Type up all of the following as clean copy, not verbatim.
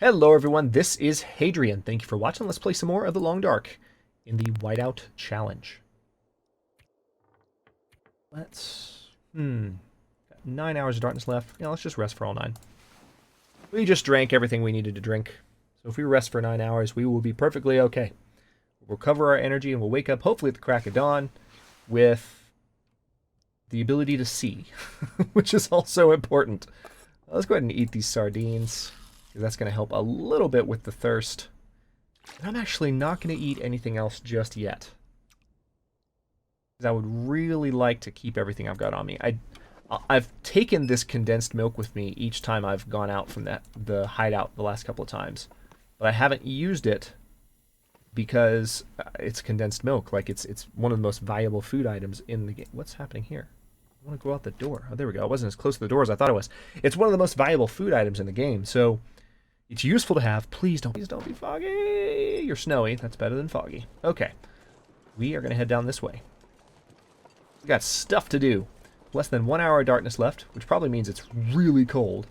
Hello everyone, this is Hadrian. Thank you for watching. Let's play some more of The Long Dark in the Whiteout Challenge. Got 9 hours of darkness left. Yeah, let's just rest for all 9. We just drank everything we needed to drink. So if we rest for 9 hours, we will be perfectly okay. We'll recover our energy and we'll wake up hopefully at the crack of dawn with the ability to see, which is also important. Let's go ahead and eat these sardines. That's going to help a little bit with the thirst. And I'm actually not going to eat anything else just yet, because I would really like to keep everything I've got on me. I've taken this condensed milk with me each time I've gone out from the hideout the last couple of times, but I haven't used it because it's condensed milk. Like it's one of the most valuable food items in the game. What's happening here? I want to go out the door. Oh, there we go. I wasn't as close to the door as I thought it was. It's one of the most valuable food items in the game, so it's useful to have. Please don't be foggy. You're snowy. That's better than foggy. Okay. We are going to head down this way. We got stuff to do. Less than 1 hour of darkness left, which probably means it's really cold.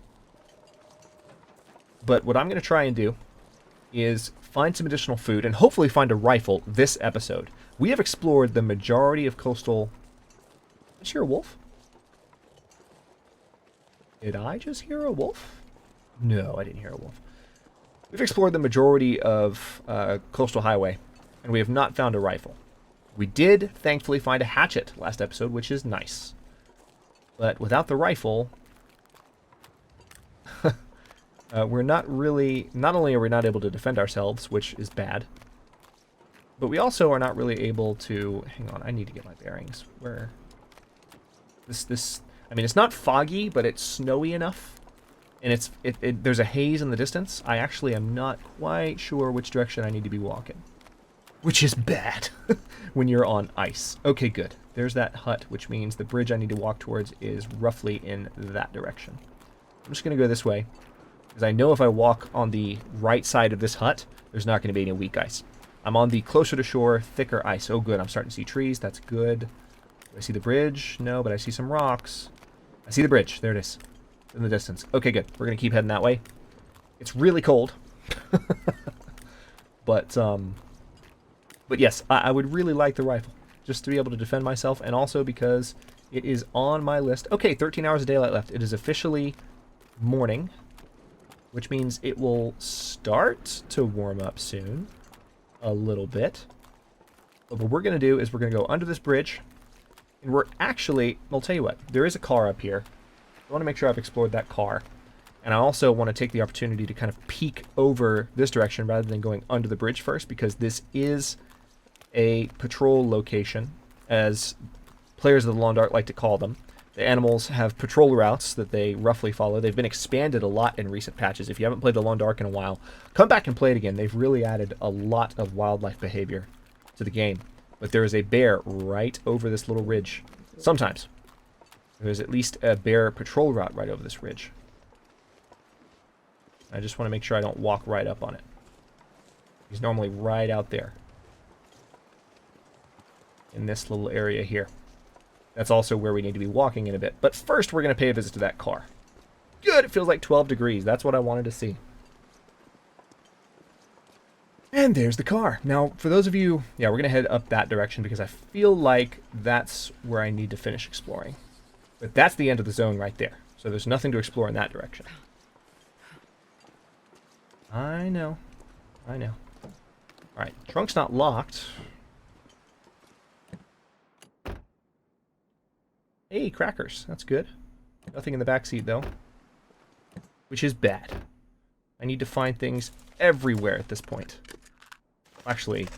But what I'm going to try and do is find some additional food and hopefully find a rifle this episode. We have explored the majority of coastal... Did I just hear a wolf? Did I just hear a wolf? No, I didn't hear a wolf. We've explored the majority of Coastal Highway, and we have not found a rifle. We did, thankfully, find a hatchet last episode, which is nice. But without the rifle, we're not really... Not only are we not able to defend ourselves, which is bad, but we also are not really able to... Hang on, I need to get my bearings. Where... I mean, it's not foggy, but it's snowy enough. And there's a haze in the distance. I actually am not quite sure which direction I need to be walking. Which is bad when you're on ice. Okay, good. There's that hut, which means the bridge I need to walk towards is roughly in that direction. I'm just going to go this way, because I know if I walk on the right side of this hut, there's not going to be any weak ice. I'm on the closer to shore, thicker ice. Oh, good. I'm starting to see trees. That's good. Do I see the bridge? No, but I see some rocks. I see the bridge. There it is. In the distance. Okay, good. We're going to keep heading that way. It's really cold. But yes, I would really like the rifle, just to be able to defend myself, and also because it is on my list. Okay, 13 hours of daylight left. It is officially morning, which means it will start to warm up soon, a little bit. But what we're going to do is we're going to go under this bridge, and we're actually, I'll tell you what, there is a car up here. I want to make sure I've explored that car. And I also want to take the opportunity to kind of peek over this direction rather than going under the bridge first, because this is a patrol location, as players of the Long Dark like to call them. The animals have patrol routes that they roughly follow. They've been expanded a lot in recent patches. If you haven't played the Long Dark in a while, come back and play it again. They've really added a lot of wildlife behavior to the game. But there is a bear right over this little ridge. Sometimes. There's at least a bear patrol route right over this ridge. I just want to make sure I don't walk right up on it. He's normally right out there. In this little area here. That's also where we need to be walking in a bit. But first we're going to pay a visit to that car. Good, it feels like 12 degrees. That's what I wanted to see. And there's the car. Now, for those of you... Yeah, we're going to head up that direction because I feel like that's where I need to finish exploring. But that's the end of the zone right there. So there's nothing to explore in that direction. I know. I know. Alright, trunk's not locked. Hey, crackers. That's good. Nothing in the backseat, though. Which is bad. I need to find things everywhere at this point. Actually,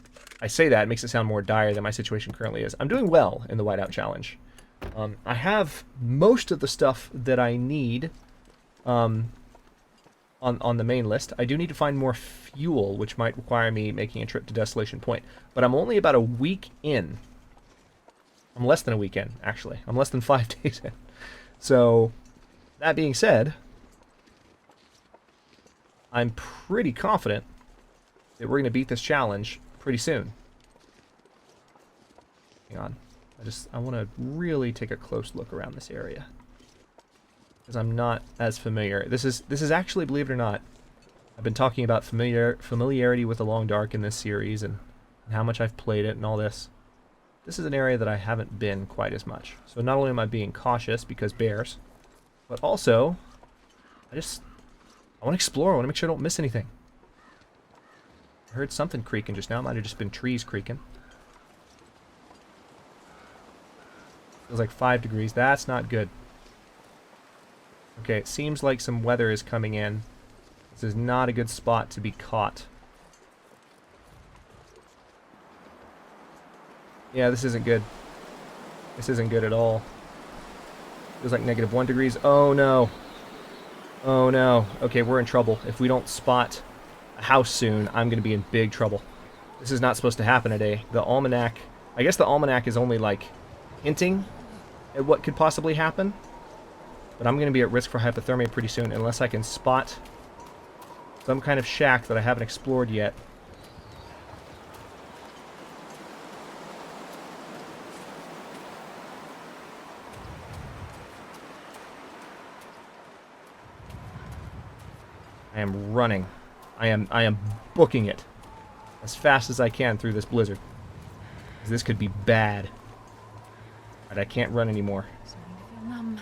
I say that, it makes it sound more dire than my situation currently is. I'm doing well in the Whiteout Challenge. I have most of the stuff that I need on the main list. I do need to find more fuel, which might require me making a trip to Desolation Point. But I'm only about a week in. I'm less than a week in, actually. I'm less than 5 days in. So, that being said, I'm pretty confident that we're going to beat this challenge pretty soon. Hang on. I want to really take a close look around this area, because I'm not as familiar. This is actually, believe it or not, I've been talking about familiarity with the Long Dark in this series and how much I've played it and all this. This is an area that I haven't been quite as much. So not only am I being cautious because bears, but also I want to explore. I want to make sure I don't miss anything. I heard something creaking just now. It might have just been trees creaking. Feels like 5 degrees. That's not good. Okay, it seems like some weather is coming in. This is not a good spot to be caught. Yeah, this isn't good. This isn't good at all. Feels like -1 degrees. Oh no. Oh no. Okay, we're in trouble. If we don't spot a house soon, I'm going to be in big trouble. This is not supposed to happen today. The almanac... I guess the almanac is only, like, hinting at what could possibly happen. But I'm going to be at risk for hypothermia pretty soon unless I can spot some kind of shack that I haven't explored yet. I am running. I am booking it as fast as I can through this blizzard. This could be bad. Alright, I can't run anymore. Don't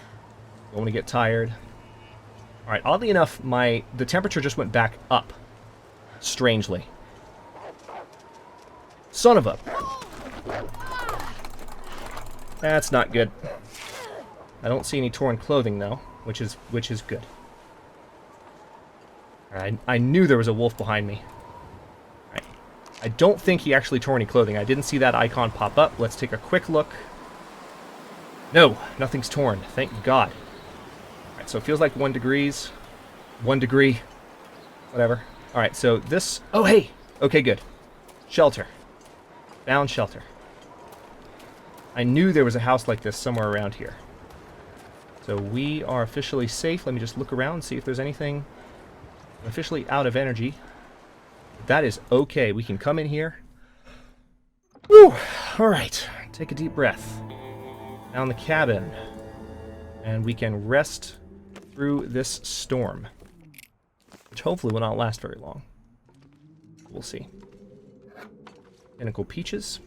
want to get tired. Alright, oddly enough, the temperature just went back up. Strangely. Son of a... That's not good. I don't see any torn clothing, though, which is good. I knew there was a wolf behind me. Right. I don't think he actually tore any clothing. I didn't see that icon pop up. Let's take a quick look. No, nothing's torn. Thank God. Alright, so it feels like 1 degrees. 1 degree. Whatever. Alright, so this... Oh, hey! Okay, good. Shelter. Found shelter. I knew there was a house like this somewhere around here. So we are officially safe. Let me just look around and see if there's anything... I'm officially out of energy. That is okay. We can come in here. Woo! Alright. Take a deep breath. Down the cabin. And we can rest through this storm. Which hopefully will not last very long. We'll see. Pinnacle peaches.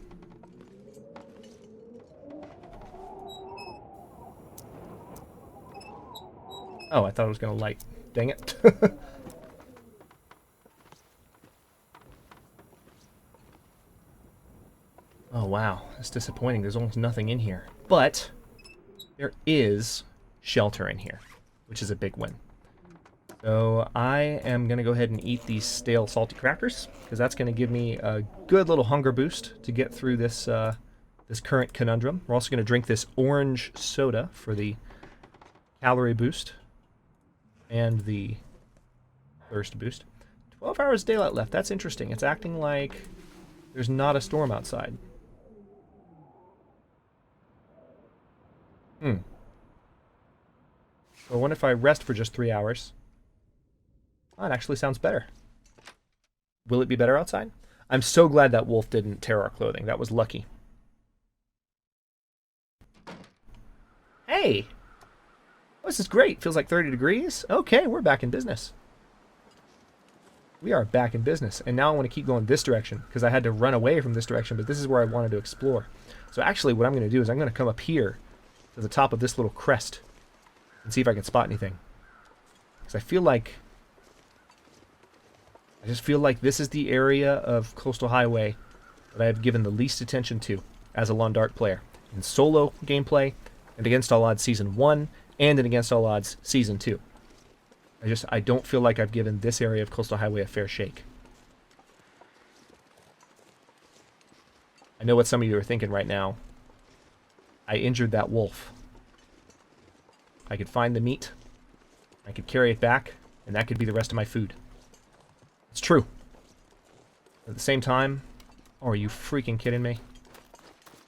Oh, I thought it was going to light. Dang it. Oh, wow. That's disappointing. There's almost nothing in here. But there is shelter in here, which is a big win. So I am going to go ahead and eat these stale salty crackers, because that's going to give me a good little hunger boost to get through this, this current conundrum. We're also going to drink this orange soda for the calorie boost and the thirst boost. 12 hours daylight left. That's interesting. It's acting like there's not a storm outside. So I wonder if I rest for just 3 hours. Oh, it actually sounds better. Will it be better outside? I'm so glad that wolf didn't tear our clothing. That was lucky. Hey! Oh, this is great. Feels like 30 degrees. Okay, we're back in business. We are back in business. And now I want to keep going this direction, because I had to run away from this direction, but this is where I wanted to explore. So actually what I'm going to do is I'm going to come up here to the top of this little crest and see if I can spot anything. Because I just feel like this is the area of Coastal Highway that I have given the least attention to as a Long Dark player. In solo gameplay, and Against All Odds Season 1, and in Against All Odds Season 2. I don't feel like I've given this area of Coastal Highway a fair shake. I know what some of you are thinking right now. I injured that wolf. I could find the meat. I could carry it back, and that could be the rest of my food. It's true. At the same time, oh, are you freaking kidding me?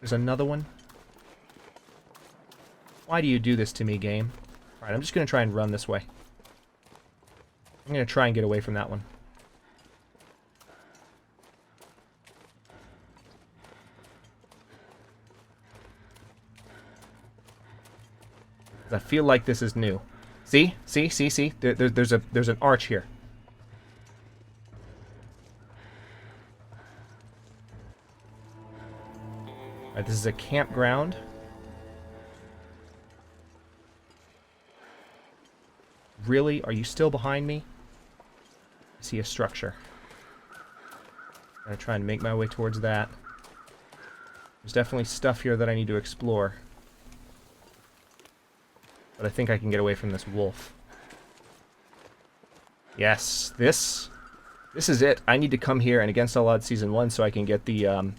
There's another one? Why do you do this to me, game? Alright, I'm just going to try and run this way. I'm going to try and get away from that one. I feel like this is new. See? See? See? See? There's an arch here. Alright, this is a campground. Really? Are you still behind me? I see a structure. I'm going to try and make my way towards that. There's definitely stuff here that I need to explore. But I think I can get away from this wolf. Yes, this is it. I need to come here and Against All Odds Season 1 so I can get the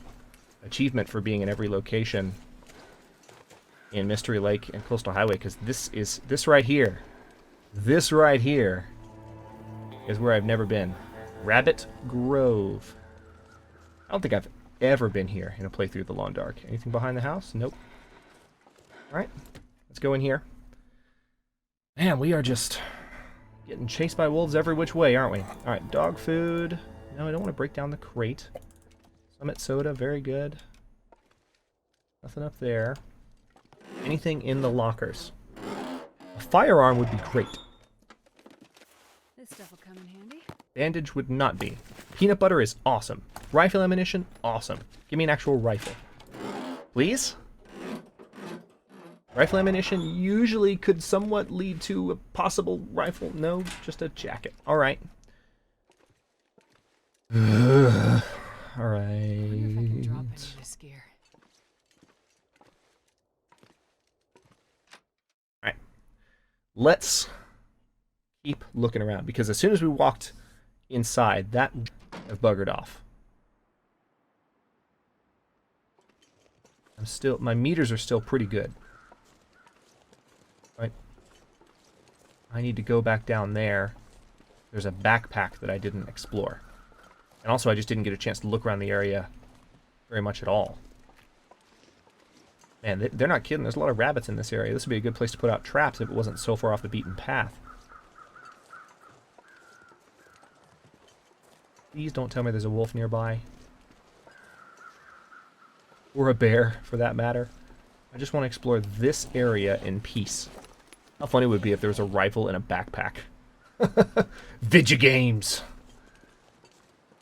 achievement for being in every location in Mystery Lake and Coastal Highway, because this right here is where I've never been. Rabbit Grove. I don't think I've ever been here in a playthrough of The Long Dark. Anything behind the house? Nope. Alright, let's go in here. Man, we are just getting chased by wolves every which way, aren't we? Alright, dog food. No, I don't want to break down the crate. Summit soda, very good. Nothing up there. Anything in the lockers? A firearm would be great. This stuff will come in handy. Bandage would not be. Peanut butter is awesome. Rifle ammunition, awesome. Give me an actual rifle. Please? Rifle ammunition usually could somewhat lead to a possible rifle. No, just a jacket. Alright. Alright. Alright. Let's keep looking around, because as soon as we walked inside, that have buggered off. My meters are still pretty good. Right. I need to go back down there. There's a backpack that I didn't explore. And also I just didn't get a chance to look around the area very much at all. Man, they're not kidding. There's a lot of rabbits in this area. This would be a good place to put out traps if it wasn't so far off the beaten path. Please don't tell me there's a wolf nearby. Or a bear, for that matter. I just want to explore this area in peace. How funny it would be if there was a rifle in a backpack. Video games!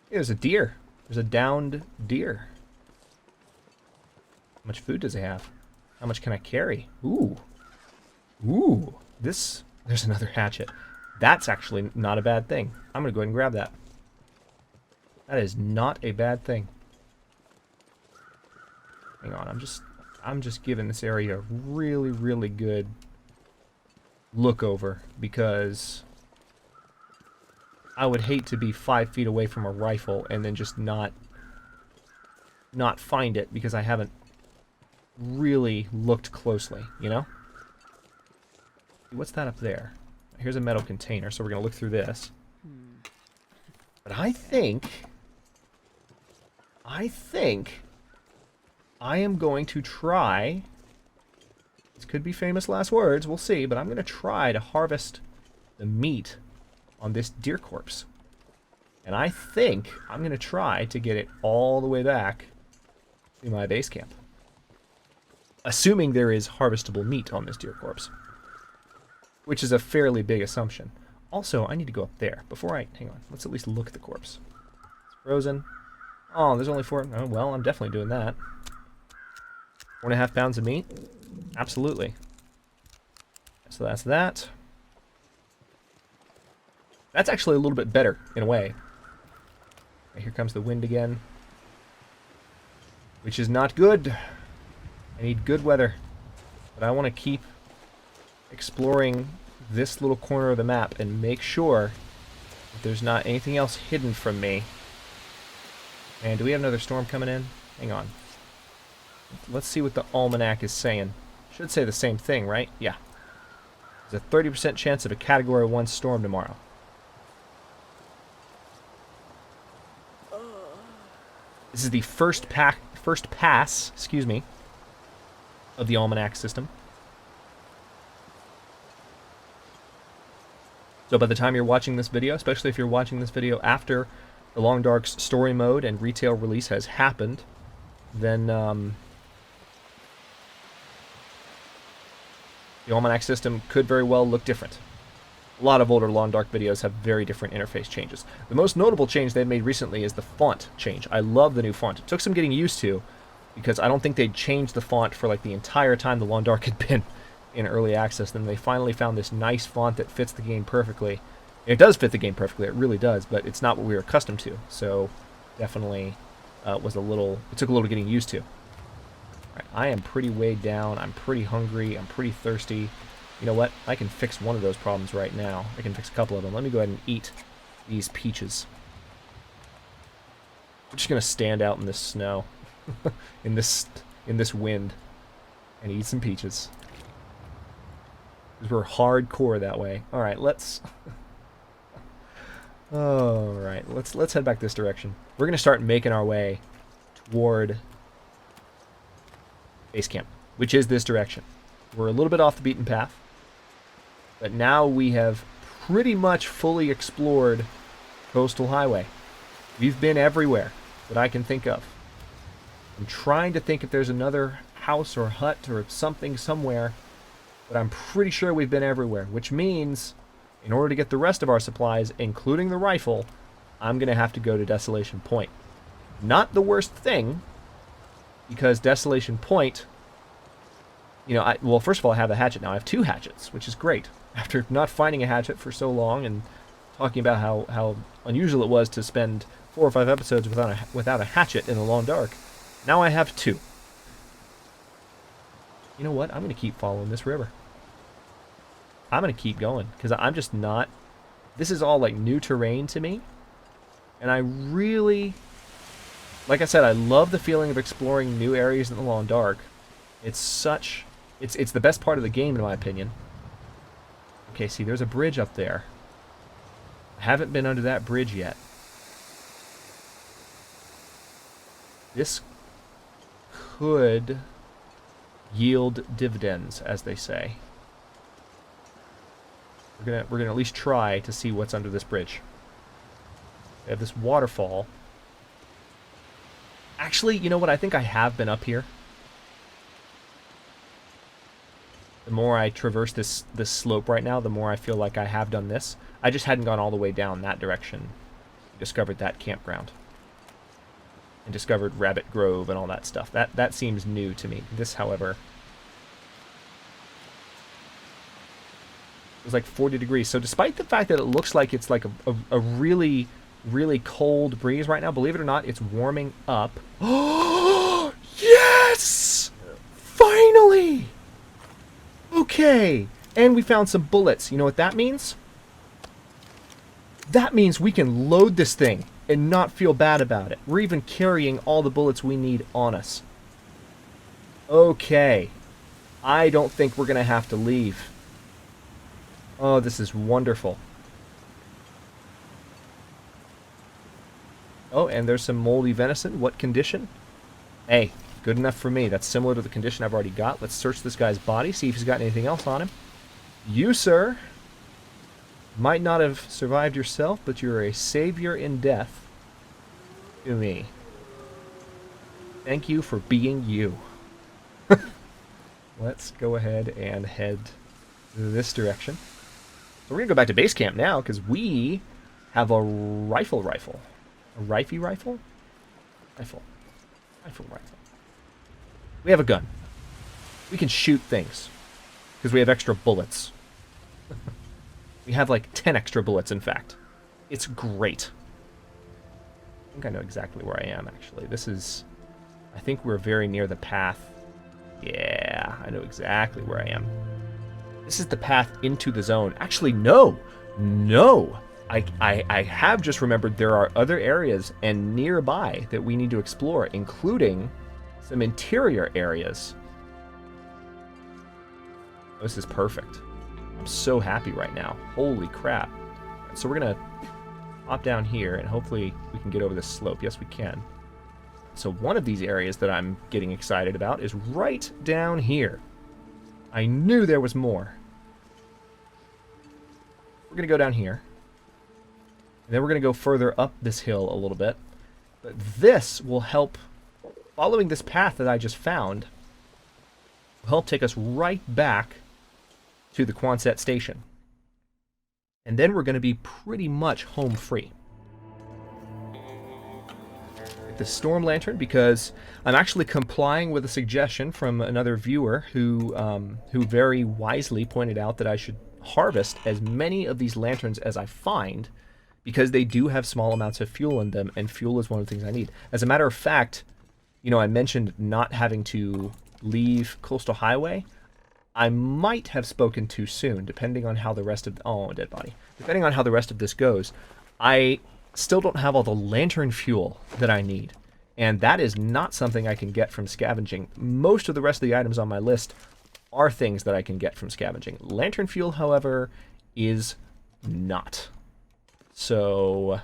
Hey, there's a deer. There's a downed deer. How much food does it have? How much can I carry? Ooh. Ooh. There's another hatchet. That's actually not a bad thing. I'm going to go ahead and grab that. That is not a bad thing. Hang on, I'm just giving this area a really, really good look over, because I would hate to be 5 feet away from a rifle and then just not find it because I haven't really looked closely, you know? What's that up there? Here's a metal container, so we're going to look through this. But I think I am going to try, this could be famous last words, we'll see, but I'm going to try to harvest the meat on this deer corpse. And I think I'm going to try to get it all the way back to my base camp. Assuming there is harvestable meat on this deer corpse. Which is a fairly big assumption. Also, I need to go up there. Before I... Hang on. Let's at least look at the corpse. It's frozen. Oh, there's only 4... Oh, well, I'm definitely doing that. 4.5 pounds of meat? Absolutely. So that's that. That's actually a little bit better, in a way. Right, here comes the wind again. Which is not good. I need good weather. But I want to keep exploring this little corner of the map and make sure that there's not anything else hidden from me. And do we have another storm coming in? Hang on. Let's see what the almanac is saying. Should say the same thing, right? Yeah. There's a 30% chance of a Category 1 storm tomorrow. This is the first pass, excuse me, of the almanac system. So by the time you're watching this video, especially if you're watching this video after the Long Dark's story mode and retail release has happened, then the almanac system could very well look different. A lot of older Long Dark videos have very different interface changes. The most notable change they've made recently is the font change. I love the new font. It took some getting used to, because I don't think they'd changed the font for like the entire time the Long Dark had been in early access. Then they finally found this nice font that fits the game perfectly. It does fit the game perfectly, it really does, but it's not what we were accustomed to. So definitely it took a little getting used to. Right, I am pretty weighed down, I'm pretty hungry, I'm pretty thirsty. You know what? I can fix one of those problems right now. I can fix a couple of them. Let me go ahead and eat these peaches. I'm just gonna stand out in this snow, in this wind, and eat some peaches. Because we're hardcore that way. All right, let's. All right, let's head back this direction. We're gonna start making our way toward base camp, which is this direction. We're a little bit off the beaten path, but now we have pretty much fully explored Coastal Highway. We've been everywhere that I can think of. I'm trying to think if there's another house or hut or something somewhere, but I'm pretty sure we've been everywhere, which means in order to get the rest of our supplies, including the rifle, I'm going to have to go to Desolation Point. Not the worst thing, because Desolation Point, you know, well, first of all, I have a hatchet now. I have 2 hatchets, which is great. After not finding a hatchet for so long and talking about how unusual it was to spend 4 or 5 episodes without a hatchet in the Long Dark, now I have 2. You know what? I'm going to keep following this river. I'm going to keep going, because I'm just not... This is all, like, new terrain to me. And I really... Like I said, I love the feeling of exploring new areas in the Long Dark. It's such... It's the best part of the game, in my opinion. Okay, see, there's a bridge up there. I haven't been under that bridge yet. This could yield dividends, as they say. We're gonna at least try to see what's under this bridge. We have this waterfall. Actually, you know what? I think I have been up here. The more I traverse this slope right now, the more I feel like I have done this. I just hadn't gone all the way down that direction. Discovered that campground. And discovered Rabbit Grove and all that stuff. That seems new to me. This, however... It was like 40 degrees. So despite the fact that it looks like it's like a really, really cold breeze right now, believe it or not, it's warming up. Oh, yes! Finally! Okay. And we found some bullets. You know what that means? That means we can load this thing and not feel bad about it. We're even carrying all the bullets we need on us. Okay. I don't think we're going to have to leave. Oh, this is wonderful. Oh, and there's some moldy venison. What condition? Hey, good enough for me. That's similar to the condition I've already got. Let's search this guy's body, see if he's got anything else on him. You, sir, might not have survived yourself, but you're a savior in death to me. Thank you for being you. Let's go ahead and head this direction. So we're going to go back to base camp now, because we have a rifle. A rifle? Rifle. We have a gun. We can shoot things, because we have extra bullets. We have like 10 extra bullets, in fact. It's great. I think I know exactly where I am, actually. This is... I think we're very near the path. Yeah, I know exactly where I am. This is the path into the zone. Actually, no! No! I have just remembered there are other areas and nearby that we need to explore, including some interior areas. This is perfect. I'm so happy right now. Holy crap. So we're going to hop down here, and hopefully we can get over this slope. Yes, we can. So one of these areas that I'm getting excited about is right down here. I knew there was more. We're going to go down here. And then we're going to go further up this hill a little bit. But this will help, following this path that I just found, will help take us right back to the Quonset station. And then we're going to be pretty much home free. with the storm lantern because I'm actually complying with a suggestion from another viewer who very wisely pointed out that I should harvest as many of these lanterns as I find because they do have small amounts of fuel in them, and fuel is one of the things I need. As a matter of fact, you know, I mentioned not having to leave Coastal Highway. I might have spoken too soon, depending on how the rest of... Oh, dead body. Depending on how the rest of this goes, I still don't have all the lantern fuel that I need. And that is not something I can get from scavenging. Most of the rest of the items on my list are things that I can get from scavenging. Lantern fuel, however, is not. So...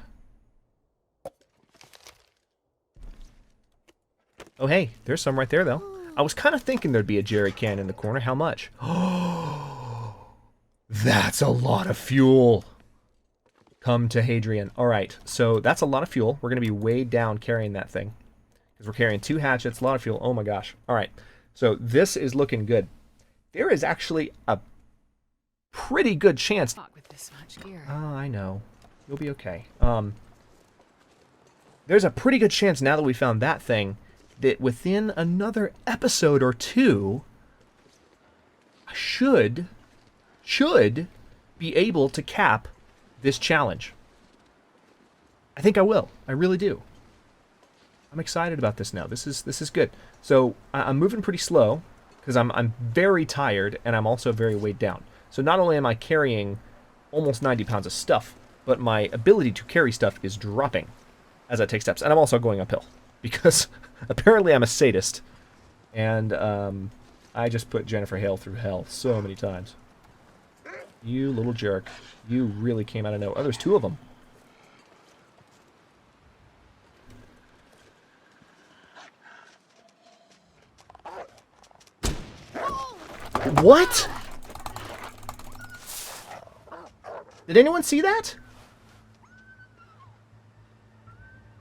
Oh, hey, there's some right there, though. I was kind of thinking there'd be a jerry can in the corner. How much? Oh, that's a lot of fuel. Come to Hadrian. All right, so that's a lot of fuel. We're going to be weighed down carrying that thing. Because we're carrying 2 hatchets, a lot of fuel. Oh my gosh. All right, so this is looking good. There is actually a pretty good chance... With this much gear. Oh, I know. You'll be okay. There's a pretty good chance now that we found that thing that within another episode or 2, I should be able to cap this challenge. I think I will. I really do. I'm excited about this now. This is good. So I'm moving pretty slow because I'm very tired and I'm also very weighed down. So not only am I carrying almost 90 pounds of stuff, but my ability to carry stuff is dropping as I take steps. And I'm also going uphill because apparently I'm a sadist. And I just put Jennifer Hale through hell so many times. You little jerk. You really came out of nowhere. Oh, there's 2 of them. What? Did anyone see that?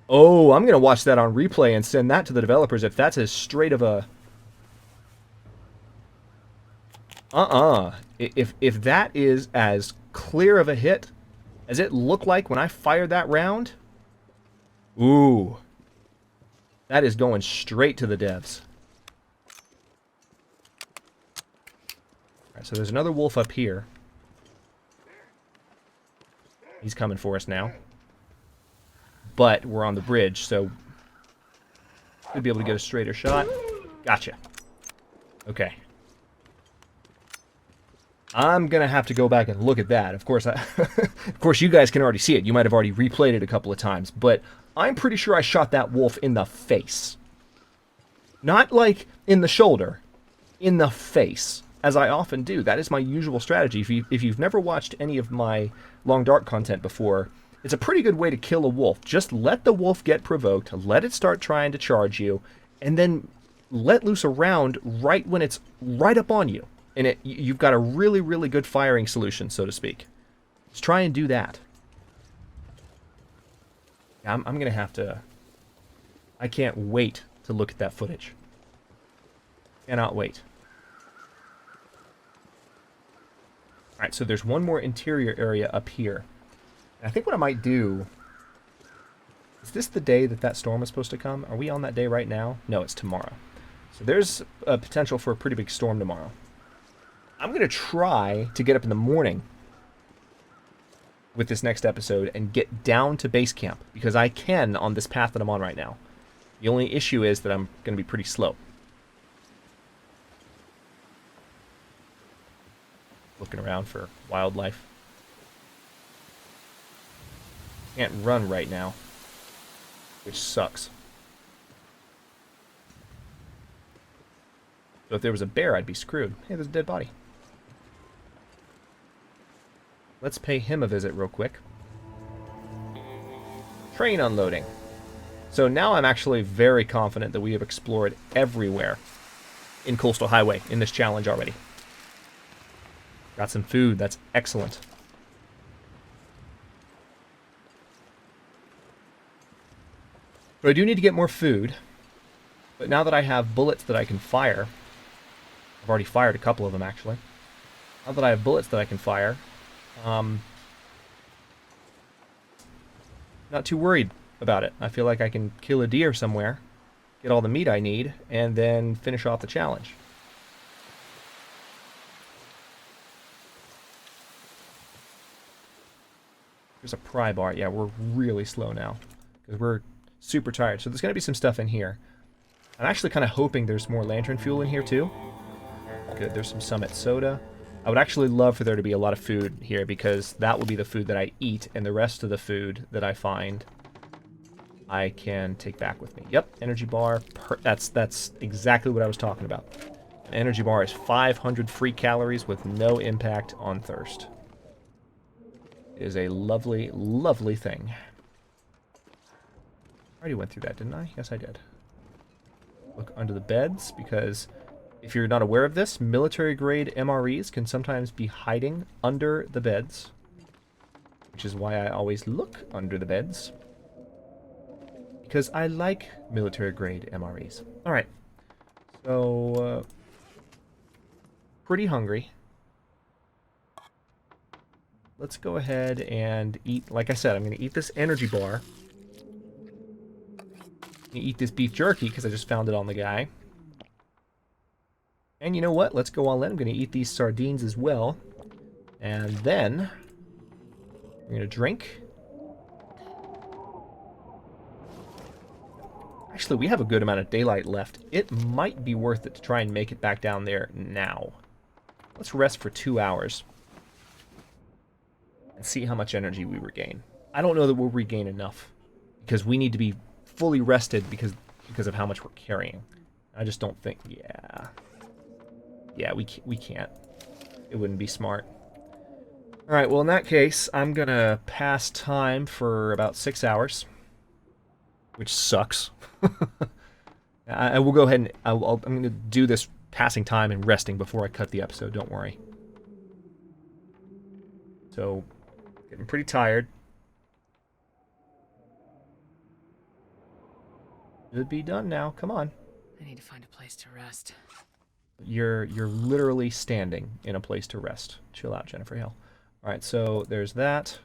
Oh, I'm going to watch that on replay and send that to the developers if that's as straight of a... If that is as clear of a hit as it looked like when I fired that round... Ooh. That is going straight to the devs. Alright, so there's another wolf up here. He's coming for us now. But we're on the bridge, so... We'll be able to get a straighter shot. Gotcha. Okay. I'm going to have to go back and look at that. Of course, of course, you guys can already see it. You might have already replayed it a couple of times. But I'm pretty sure I shot that wolf in the face. Not like in the shoulder. In the face. As I often do. That is my usual strategy. If you've never watched any of my Long Dark content before, it's a pretty good way to kill a wolf. Just let the wolf get provoked. Let it start trying to charge you. And then let loose a round right when it's right up on you. And you've got a really, really good firing solution, so to speak. Let's try and do that. Yeah, I'm going to have to... I can't wait to look at that footage. Cannot wait. Alright, so there's one more interior area up here. And I think what I might do... Is this the day that storm is supposed to come? Are we on that day right now? No, it's tomorrow. So there's a potential for a pretty big storm tomorrow. I'm going to try to get up in the morning with this next episode and get down to base camp, because I can on this path that I'm on right now. The only issue is that I'm going to be pretty slow. Looking around for wildlife. Can't run right now, which sucks. So if there was a bear, I'd be screwed. Hey, there's a dead body. Let's pay him a visit real quick. Train unloading. So now I'm actually very confident that we have explored everywhere in Coastal Highway in this challenge already. Got some food. That's excellent. But I do need to get more food. But now that I have bullets that I can fire... I've already fired a couple of them, actually. Now that I have bullets that I can fire... not too worried about it. I feel like I can kill a deer somewhere, get all the meat I need, and then finish off the challenge. There's a pry bar. Yeah, we're really slow now because we're super tired. So there's going to be some stuff in here. I'm actually kind of hoping there's more lantern fuel in here too. Good, there's some Summit soda. I would actually love for there to be a lot of food here because that will be the food that I eat, and the rest of the food that I find I can take back with me. Yep, energy bar. That's exactly what I was talking about. An energy bar is 500 free calories with no impact on thirst. It is a lovely, lovely thing. I already went through that, didn't I? Yes, I did. Look under the beds, because if you're not aware of this, military-grade MREs can sometimes be hiding under the beds, which is why I always look under the beds, because I like military-grade MREs. Alright, so, pretty hungry. Let's go ahead and eat, like I said, I'm going to eat this energy bar. Eat this beef jerky because I just found it on the guy. And you know what? Let's go all in. I'm going to eat these sardines as well. And then I'm going to drink. Actually, we have a good amount of daylight left. It might be worth it to try and make it back down there now. Let's rest for 2 hours and see how much energy we regain. I don't know that we'll regain enough because we need to be fully rested because of how much we're carrying. I just don't think, yeah, we can't. It wouldn't be smart. All right, well, in that case, I'm gonna pass time for about 6 hours, which sucks. I will go ahead and I'm gonna do this passing time and resting before I cut the episode. Don't worry. So, getting pretty tired. Should be done now. Come on. I need to find a place to rest. You're literally standing in a place to rest. Chill out, Jennifer Hill. All right, so there's that.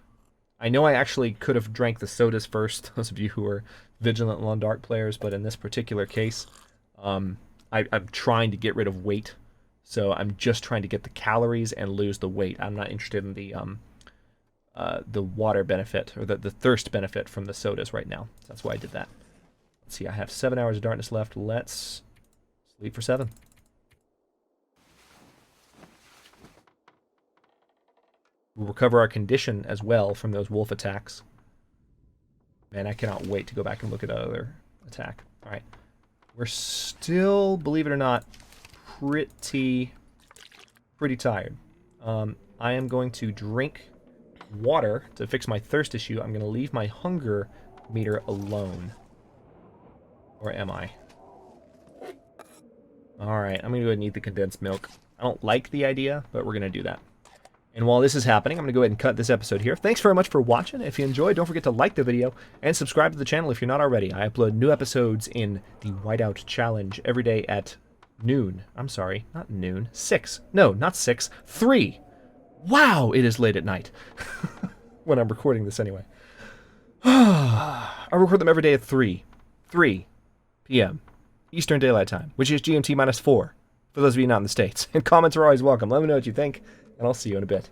I know I actually could have drank the sodas first, those of you who are vigilant Long Dark players, but in this particular case, I'm trying to get rid of weight. So I'm just trying to get the calories and lose the weight. I'm not interested in the water benefit, or the thirst benefit from the sodas right now. So that's why I did that. Let's see, I have 7 hours of darkness left. Let's sleep for 7. We'll recover our condition as well from those wolf attacks. Man, I cannot wait to go back and look at that other attack. Alright. We're still, believe it or not, pretty tired. I am going to drink water to fix my thirst issue. I'm going to leave my hunger meter alone. Or am I? Alright, I'm going to go ahead and eat the condensed milk. I don't like the idea, but we're going to do that. And while this is happening, I'm going to go ahead and cut this episode here. Thanks very much for watching. If you enjoyed, don't forget to like the video and subscribe to the channel if you're not already. I upload new episodes in the Whiteout Challenge every day at noon. I'm sorry, not noon. 6. No, not 6. 3. Wow, it is late at night. When I'm recording this anyway. I record them every day at 3 p.m. Eastern Daylight Time, which is GMT -4 for those of you not in the States. And comments are always welcome. Let me know what you think, and I'll see you in a bit.